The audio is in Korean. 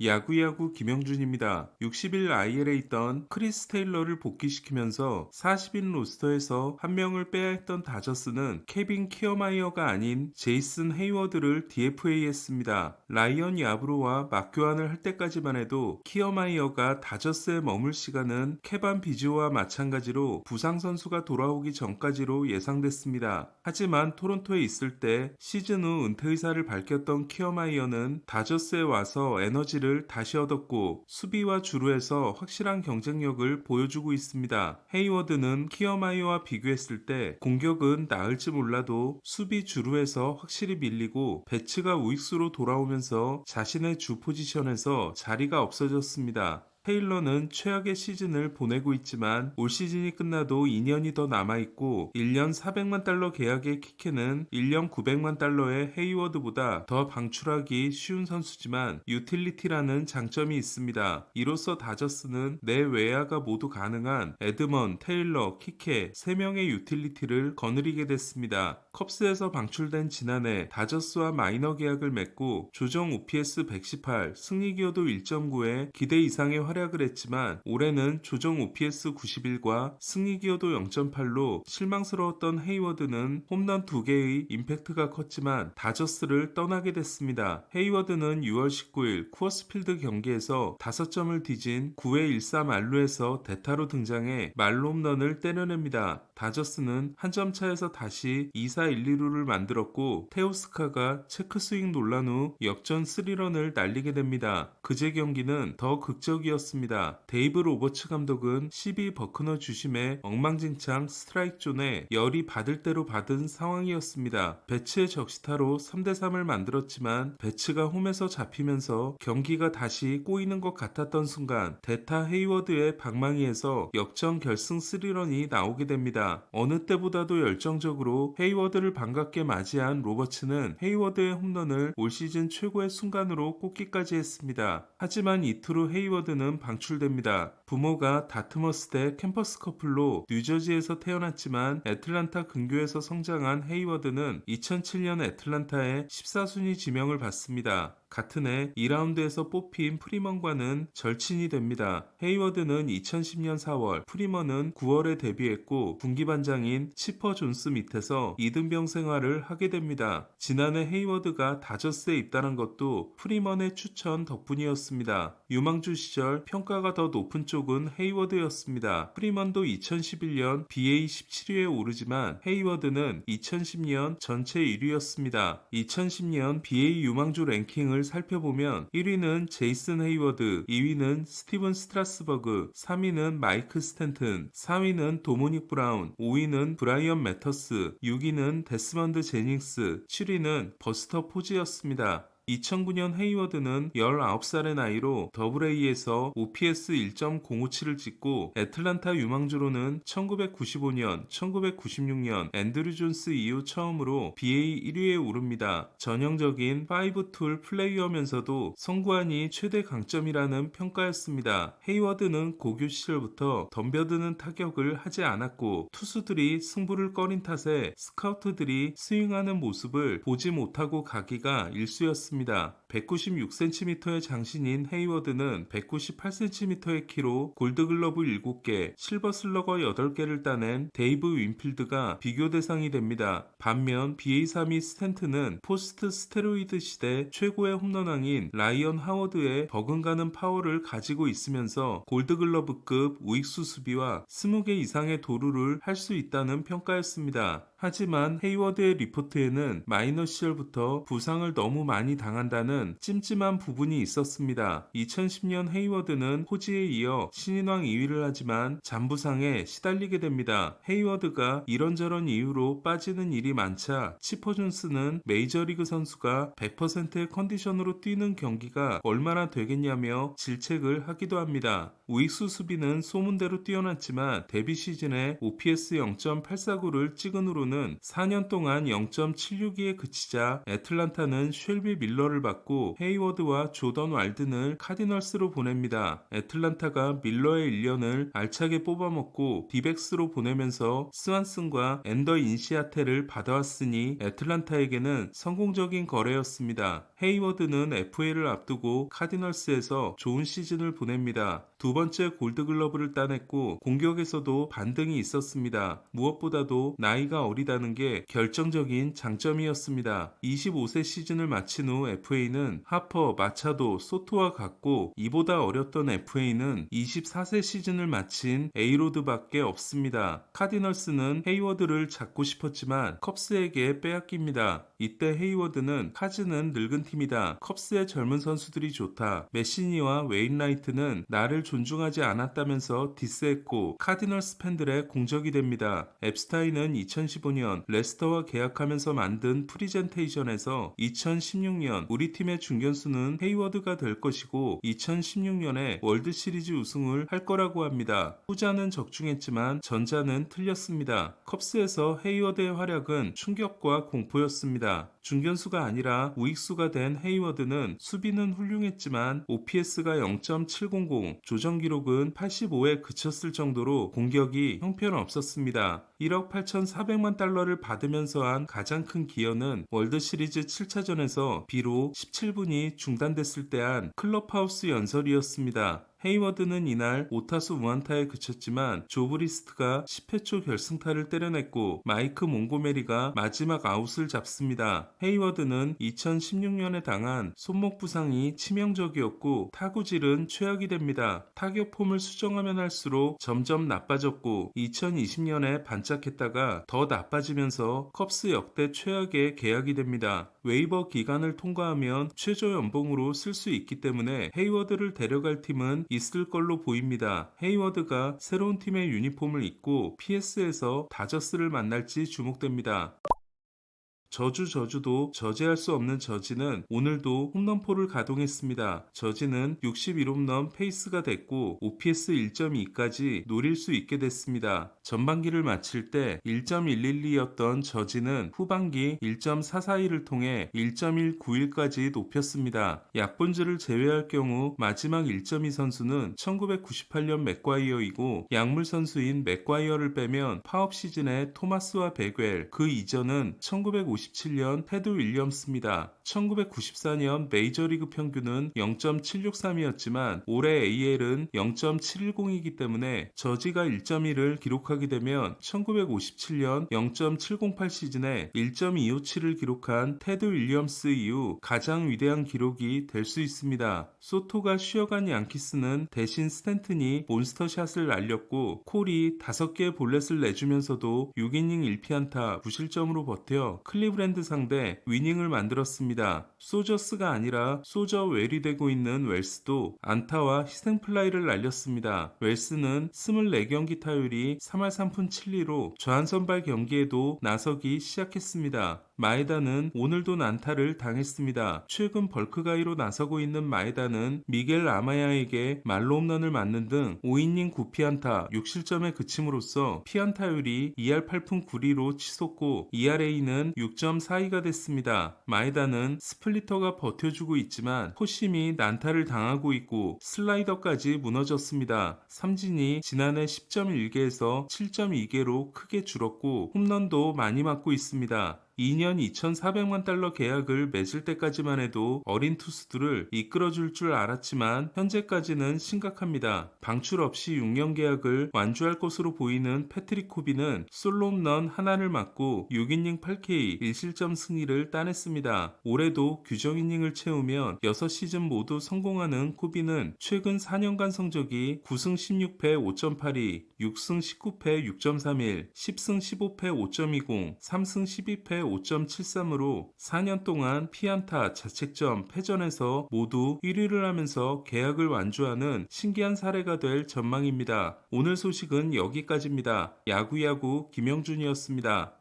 야구야구 김영준입니다. 60일 IL에 있던 크리스 테일러를 복귀시키면서 40인 로스터에서 한 명을 빼야 했던 다저스는 케빈 키어마이어가 아닌 제이슨 헤이워드를 DFA했습니다. 라이언 야브로와 맞교환을 할 때까지만 해도 키어마이어가 다저스에 머물 시간은 케반 비지오와 마찬가지로 부상 선수가 돌아오기 전까지로 예상됐습니다. 하지만 토론토에 있을 때 시즌 후 은퇴 의사를 밝혔던 키어마이어는 다저스에 와서 에너지를 다시 얻었고 수비와 주루에서 확실한 경쟁력을 보여주고 있습니다. 헤이워드는 키어마이어와 비교했을 때 공격은 나을지 몰라도 수비 주루에서 확실히 밀리고 배츠가 우익수로 돌아오면서 자신의 주 포지션에서 자리가 없어졌습니다. 테일러는 최악의 시즌을 보내고 있지만 올 시즌이 끝나도 2년이 더 남아있고 1년 400만 달러 계약의 키케는 1년 900만 달러의 헤이워드보다 더 방출하기 쉬운 선수지만 유틸리티라는 장점이 있습니다. 이로써 다저스는 내 외야가 모두 가능한 에드먼, 테일러, 키케 3명의 유틸리티를 거느리게 됐습니다. 컵스에서 방출된 지난해 다저스와 마이너 계약을 맺고 조정 OPS 118, 승리 기여도 1.9에 기대 이상의 활약을 했지만 올해는 조정 OPS 91과 승리 기여도 0.8로 실망스러웠던 헤이워드는 홈런 2개의 임팩트가 컸지만 다저스를 떠나게 됐습니다. 헤이워드는 6월 19일 쿠어스필드 경기에서 5점을 뒤진 9회 1사 말루에서 대타로 등장해 말루 홈런을 때려냅니다. 다저스는 한 점 차에서 다시 2사 1, 2루를 만들었고 테오스카가 체크스윙 논란 후 역전 3런을 날리게 됩니다. 그제 경기는 더 극적이었습니다. 데이브 로버츠 감독은 12 버크너 주심의 엉망진창 스트라이크 존에 열이 받을 대로 받은 상황이었습니다. 배츠의 적시타로 3대3을 만들었지만 배츠가 홈에서 잡히면서 경기가 다시 꼬이는 것 같았던 순간 대타 헤이워드의 방망이에서 역전 결승 3런이 나오게 됩니다. 어느 때보다도 열정적으로 헤이워드를 반갑게 맞이한 로버츠는 헤이워드의 홈런을 올 시즌 최고의 순간으로 꼽기까지 했습니다. 하지만 이틀 후 헤이워드는 방출됩니다. 부모가 다트머스 대 캠퍼스 커플로 뉴저지에서 태어났지만 애틀란타 근교에서 성장한 헤이워드는 2007년 애틀란타에 14순위 지명을 받습니다. 같은 해 2라운드에서 뽑힌 프리먼과는 절친이 됩니다. 헤이워드는 2010년 4월, 프리먼은 9월에 데뷔했고 군기반장인 치퍼 존스 밑에서 이등병 생활을 하게 됩니다. 지난해 헤이워드가 다저스에 입단한 것도 프리먼의 추천 덕분이었습니다. 유망주 시절 평가가 더 높은 쪽은 헤이워드였습니다. 프리먼도 2011년 BA 17위에 오르지만 헤이워드는 2010년 전체 1위였습니다. 2010년 BA 유망주 랭킹을 살펴보면 1위는 제이슨 헤이워드, 2위는 스티븐 스트라스버그, 3위는 마이크 스탠튼, 4위는 도모닉 브라운, 5위는 브라이언 매터스, 6위는 데스먼드 제닝스, 7위는 버스터 포즈였습니다. 2009년 헤이워드는 19살의 나이로 더블A에서 OPS 1.057을 찍고 애틀란타 유망주로는 1995년, 1996년 앤드류 존스 이후 처음으로 BA 1위에 오릅니다. 전형적인 5툴 플레이어면서도 성구안이 최대 강점이라는 평가였습니다. 헤이워드는 고교 시절부터 덤벼드는 타격을 하지 않았고 투수들이 승부를 꺼린 탓에 스카우트들이 스윙하는 모습을 보지 못하고 가기가 일쑤였습니다. 196cm의 장신인 헤이워드는 198cm의 키로 골드글러브 7개, 실버슬러거 8개를 따낸 데이브 윈필드가 비교 대상이 됩니다. 반면 BA 3위 스탠트는 포스트 스테로이드 시대 최고의 홈런왕인 라이언 하워드의 버금가는 파워를 가지고 있으면서 골드글러브급 우익수 수비와 20개 이상의 도루를 할 수 있다는 평가였습니다. 하지만 헤이워드의 리포트에는 마이너 시절부터 부상을 너무 많이 당한다는 찜찜한 부분이 있었습니다. 2010년 헤이워드는 호지에 이어 신인왕 2위를 하지만 잔부상에 시달리게 됩니다. 헤이워드가 이런저런 이유로 빠지는 일이 많자 치퍼 존스는 메이저리그 선수가 100%의 컨디션으로 뛰는 경기가 얼마나 되겠냐며 질책을 하기도 합니다. 우익수 수비는 소문대로 뛰어났지만 데뷔 시즌에 OPS 0.849를 찍은 후로는 4년 동안 0.762에 그치자 애틀란타는 쉘비 밀러를 받고 받고 헤이워드와 조던 왈든을 카디널스로 보냅니다. 애틀란타가 밀러의 1년을 알차게 뽑아먹고 디백스로 보내면서 스완슨과 앤더 인시아테를 받아왔으니 애틀란타에게는 성공적인 거래였습니다. 헤이워드는 FA를 앞두고 카디널스에서 좋은 시즌을 보냅니다. 두 번째 골드글러브를 따냈고 공격에서도 반등이 있었습니다. 무엇보다도 나이가 어리다는 게 결정적인 장점이었습니다. 25세 시즌을 마친 후 FA는 하퍼, 마차도, 소토와 같고 이보다 어렸던 FA는 24세 시즌을 마친 에이로드밖에 없습니다. 카디널스는 헤이워드를 잡고 싶었지만 컵스에게 빼앗깁니다. 이때 헤이워드는 카즈는 늙은 팀이다. 컵스의 젊은 선수들이 좋다. 메시니와 웨인라이트는 나를 존중하지 않았다면서 디스했고 카디널스 팬들의 공적이 됩니다. 앱스타인은 2015년 레스터와 계약하면서 만든 프리젠테이션에서 2016년 우리 팀의 중견수는 헤이워드가 될 것이고 2016년에 월드시리즈 우승을 할 거라고 합니다. 후자는 적중했지만 전자는 틀렸습니다. 컵스에서 헤이워드의 활약은 충격과 공포였습니다. 중견수가 아니라 우익수가 된 헤이워드는 수비는 훌륭했지만 OPS가 0.700, 조정 기록은 85에 그쳤을 정도로 공격이 형편없었습니다. 1억 8,400만 달러를 받으면서 한 가장 큰 기여는 월드시리즈 7차전에서 비록 17분이 중단됐을 때 한 클럽하우스 연설이었습니다. 헤이워드는 이날 5타수 무안타에 그쳤지만 조브리스트가 10회 초 결승타를 때려냈고 마이크 몽고메리가 마지막 아웃을 잡습니다. 헤이워드는 2016년에 당한 손목 부상이 치명적이었고 타구질은 최악이 됩니다. 타격 폼을 수정하면 할수록 점점 나빠졌고 2020년에 반짝했다가 더 나빠지면서 컵스 역대 최악의 계약이 됩니다. 웨이버 기간을 통과하면 최저 연봉으로 쓸 수 있기 때문에 헤이워드를 데려갈 팀은 있을 걸로 보입니다. 헤이워드가 새로운 팀의 유니폼을 입고 PS에서 다저스를 만날지 주목됩니다. 저주도 저지할 수 없는 저지는 오늘도 홈런포를 가동했습니다. 저지는 61홈런 페이스가 됐고 OPS 1.2까지 노릴 수 있게 됐습니다. 전반기를 마칠 때 1.112였던 저지는 후반기 1.441을 통해 1.191까지 높였습니다. 약본즈를 제외할 경우 마지막 1.2 선수는 1998년 맥과이어이고 약물 선수인 맥과이어를 빼면 파업 시즌의 토마스와 베겔, 그 이전은 1957년 테드 윌리엄스입니다. 1994년 메이저리그 평균은 0.763이었지만 올해 AL은 0.710이기 때문에 저지가 1.1을 기록하게 되면 1957년 0.708 시즌에 1.257을 기록한 테드 윌리엄스 이후 가장 위대한 기록이 될 수 있습니다. 소토가 쉬어간 양키스는 대신 스탠튼이 몬스터샷을 날렸고 콜이 5개의 볼넷을 내주면서도 6이닝 1피안타 무실점으로 버텨 클리브랜드 상대 위닝을 만들었습니다. 소저스가 아니라 소저 웰이 되고 있는 웰스도 안타와 희생플라이를 날렸습니다. 웰스는 24경기 타율이 3할 3푼 7리로 좌한선발 경기에도 나서기 시작했습니다. 마에다는 오늘도 난타를 당했습니다. 최근 벌크가이로 나서고 있는 마에다는 미겔 아마야에게 말로 홈런을 맞는 등 5이닝 9피안타 6실점에 그침으로써 피안타율이 2할 8푼 9리로 치솟고 ERA는 6.42가 됐습니다. 마에다는 스플리터가 버텨주고 있지만 포심이 난타를 당하고 있고 슬라이더까지 무너졌습니다. 삼진이 지난해 10.1개에서 7.2개로 크게 줄었고 홈런도 많이 맞고 있습니다. 2년 2,400만 달러 계약을 맺을 때까지만 해도 어린 투수들을 이끌어줄 줄 알았지만 현재까지는 심각합니다. 방출 없이 6년 계약을 완주할 것으로 보이는 패트릭 코비는 솔로 홈런 하나를 맞고 6이닝 8K 1실점 승리를 따냈습니다. 올해도 규정 이닝을 채우면 6시즌 모두 성공하는 코비는 최근 4년간 성적이 9승 16패 5.82, 6승 19패 6.31, 10승 15패 5.20, 3승 12패 5.73으로 4년 동안 피안타, 자책점, 패전에서 모두 1위를 하면서 계약을 완주하는 신기한 사례가 될 전망입니다. 오늘 소식은 여기까지입니다. 야구야구 김영준이었습니다.